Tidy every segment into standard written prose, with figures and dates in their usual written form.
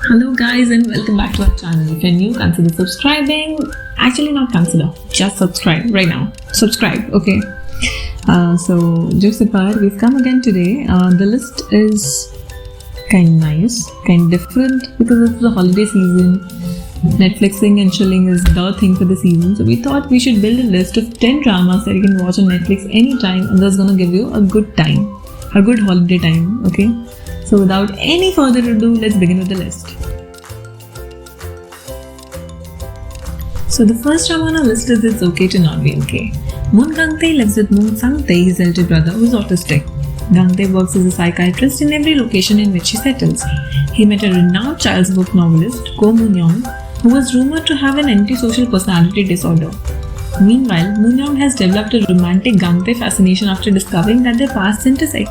Hello guys and welcome back to our channel. If you're new, consider subscribing. Actually not consider, just subscribe right now. Subscribe, okay? So jokes apart, we've come again today. The list is kind nice, kind different because it's the holiday season. Netflixing and chilling is the thing for the season. So we thought we should build a list of 10 dramas that you can watch on Netflix anytime and that's gonna give you a good time. A good holiday time, okay? So without any further ado, let's begin with the list. So the first drama on our list is It's Okay to Not Be Okay. Moon Gangtae lives with Moon Sangtae, his elder brother, who is autistic. Gangtae works as a psychiatrist in every location in which he settles. He met a renowned child's book novelist, Ko Moon-young, who was rumored to have an antisocial personality disorder. Meanwhile, Moon-young has developed a romantic Gangtae fascination after discovering that their paths intersect.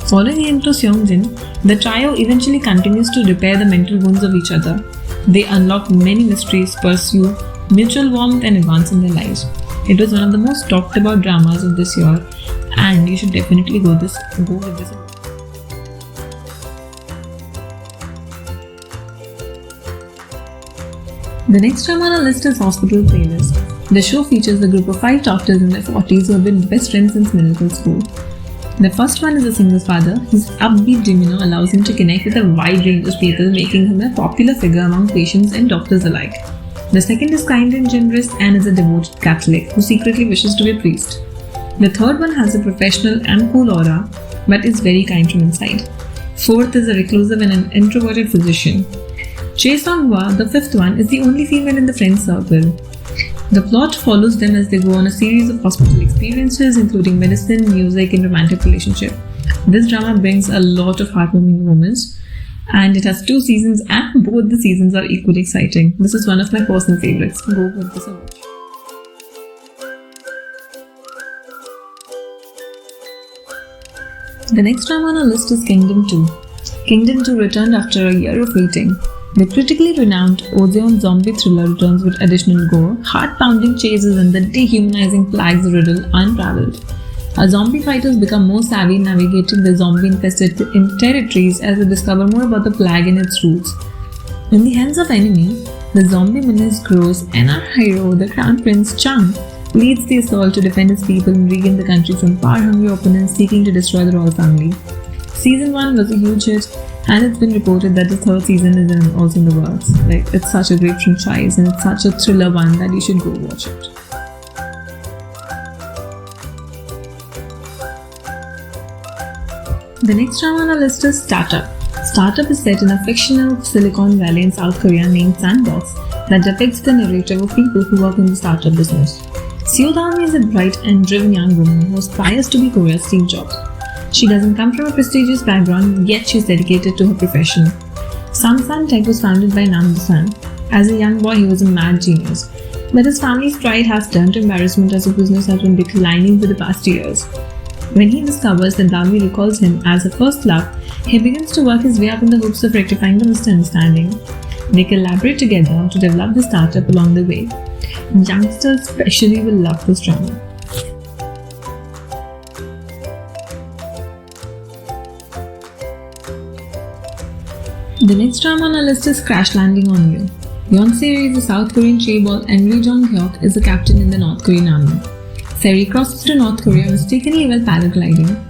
Following him to Seongjin, the trio eventually continues to repair the mental wounds of each other. They unlock many mysteries, pursue mutual warmth and advance in their lives. It was one of the most talked about dramas of this year and you should definitely go with this. The next drama on our list is Hospital Playlist. The show features a group of 5 doctors in their 40s who have been best friends since middle school. The first one is a single father. His upbeat demeanor allows him to connect with a wide range of people, making him a popular figure among patients and doctors alike. The second is kind and generous and is a devoted Catholic who secretly wishes to be a priest. The third one has a professional and cool aura, but is very kind from inside. Fourth is a reclusive and an introverted physician. Chae Sung-hwa, the fifth one, is the only female in the friend circle. The plot follows them as they go on a series of hospital experiences, including medicine, music, and romantic relationship. This drama brings a lot of heartwarming moments, and it has 2 seasons, and both the seasons are equally exciting. This is one of my personal favorites. Go with this a watch. The next drama on our list is Kingdom 2. Kingdom 2 returned after a year of waiting. The critically renowned Ozeon zombie thriller returns with additional gore, heart-pounding chases and the dehumanizing plagues riddle unraveled. Our zombie fighters become more savvy navigating the zombie-infested territories as they discover more about the plague and its roots. In the hands of enemy, the zombie menace grows and our hero, the Crown Prince Chang, leads the assault to defend his people and regain the country from power-hungry opponents seeking to destroy the royal family. Season 1 was a huge hit and it's been reported that the 3rd season is also in the works. It's such a great franchise and it's such a thriller one that you should go watch it. The next drama on our list is Startup. Startup is set in a fictional Silicon Valley in South Korea named Sandbox that depicts the narrative of people who work in the startup business. Seo Da-mi is a bright and driven young woman who aspires to be Korea's Steve Jobs. She doesn't come from a prestigious background, yet she's dedicated to her profession. Samsung Tech was founded by Nam Do-san. As a young boy, he was a mad genius. But his family's pride has turned to embarrassment as the business has been declining for the past years. When he discovers that Davi recalls him as her first love, he begins to work his way up in the hopes of rectifying the misunderstanding. They collaborate together to develop the startup along the way. Youngsters especially will love this drama. The next drama on our list is Crash Landing on You. Yeon-se is a South Korean chaebol and Lee Jong-hyuk is a captain in the North Korean army. Seri crosses to North Korea mistakenly while paragliding.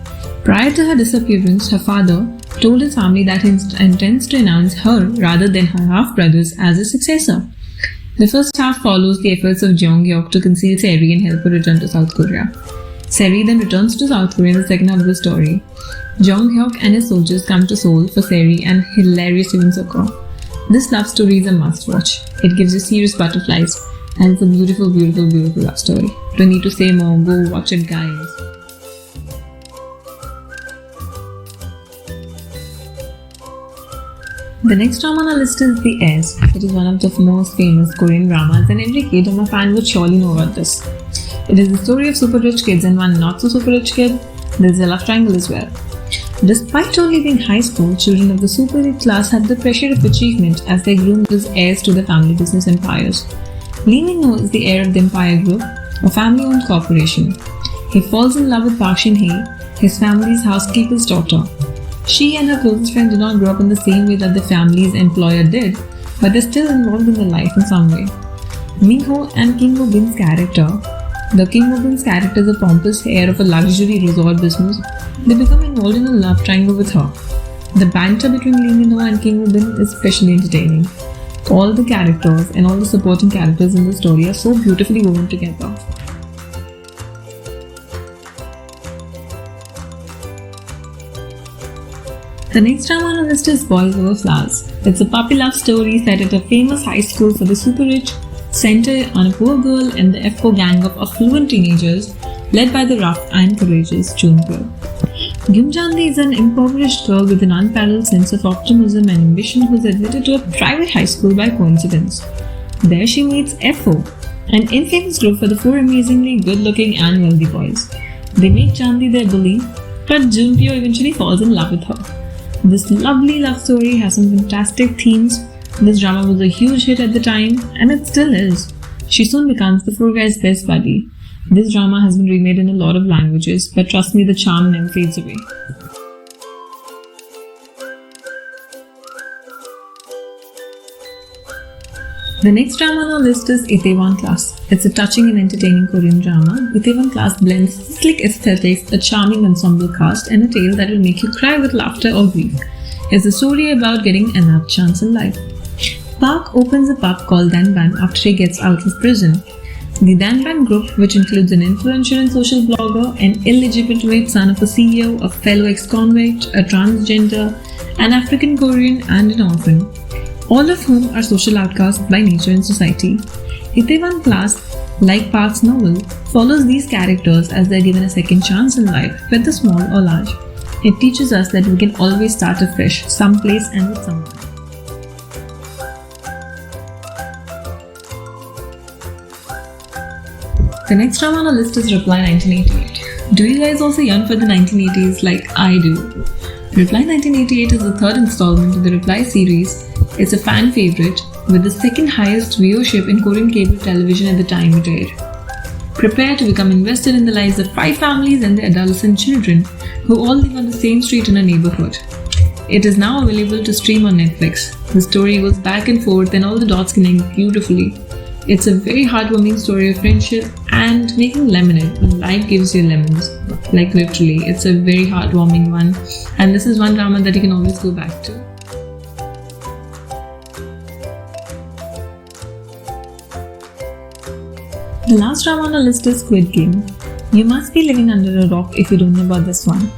Prior to her disappearance, her father told his family that he intends to announce her rather than her half-brothers as a successor. The first half follows the efforts of Jong-hyuk to conceal Seri and help her return to South Korea. Seri then returns to South Korea in the second half of the story. Jong-hyuk and his soldiers come to Seoul for Seri and hilarious events occur. This love story is a must-watch. It gives you serious butterflies and it's a beautiful, beautiful, beautiful love story. Don't need to say more, go watch it guys. The next drama on our list is The Heirs. It is one of the most famous Korean dramas and every K-drama fan would surely know about this. It is the story of super rich kids and one not so super rich kid. There is a love triangle as well. Despite only being high school, children of the super elite class have the pressure of achievement as they groom as heirs to their family business empires. Lee Min-ho is the heir of the Empire Group, a family-owned corporation. He falls in love with Park Shin-hye, his family's housekeeper's daughter. She and her closest friend did not grow up in the same way that the family's employer did, but they're still involved in their life in some way. Mingho and Kim Woo Bin's character. The Kim Woo Bin's character is a pompous heir of a luxury resort business. They become involved in a love triangle with her. The banter between Lee Min Ho and Kim Woo Bin is especially entertaining. All the characters and all the supporting characters in the story are so beautifully woven together. The next drama on our list is Boys Over Flowers. It's a puppy love story set at a famous high school for the super rich, centered on a poor girl and the F4 gang of affluent teenagers led by the rough and courageous Junpyo. Gyumjandi is an impoverished girl with an unparalleled sense of optimism and ambition who is admitted to a private high school by coincidence. There she meets F4, an infamous group for the four amazingly good-looking and wealthy boys. They make Jandi their bully, but Junpyo eventually falls in love with her. This lovely love story has some fantastic themes. This drama was a huge hit at the time, and it still is. She soon becomes the four guys' best buddy. This drama has been remade in a lot of languages, but trust me, the charm never fades away. The next drama on our list is Itaewon Class. It's a touching and entertaining Korean drama. Itaewon Class blends slick aesthetics, a charming ensemble cast, and a tale that will make you cry with laughter or grief. It's a story about getting another chance in life. Park opens a pub called Danban after he gets out of prison. The Danban group, which includes an influential and social blogger, an illegitimate son of a CEO, a fellow ex-convict, a transgender, an African Korean, and an orphan, all of whom are social outcasts by nature in society. Itaewon Class, like Park's novel, follows these characters as they are given a second chance in life, whether small or large. It teaches us that we can always start afresh, someplace and with someone. The next drama on our list is Reply 1988. Do you guys also yearn for the 1980s like I do? Reply 1988 is the third installment of the Reply series. It's a fan favorite with the second highest viewership in Korean cable television at the time it aired. Prepare to become invested in the lives of 5 families and their adolescent children who all live on the same street in a neighborhood. It is now available to stream on Netflix. The story goes back and forth and all the dots connect beautifully. It's a very heartwarming story of friendship and making lemonade when life gives you lemons. Like literally, it's a very heartwarming one, and this is one drama that you can always go back to. The last drama on our list is Squid Game. You must be living under a rock if you don't know about this one.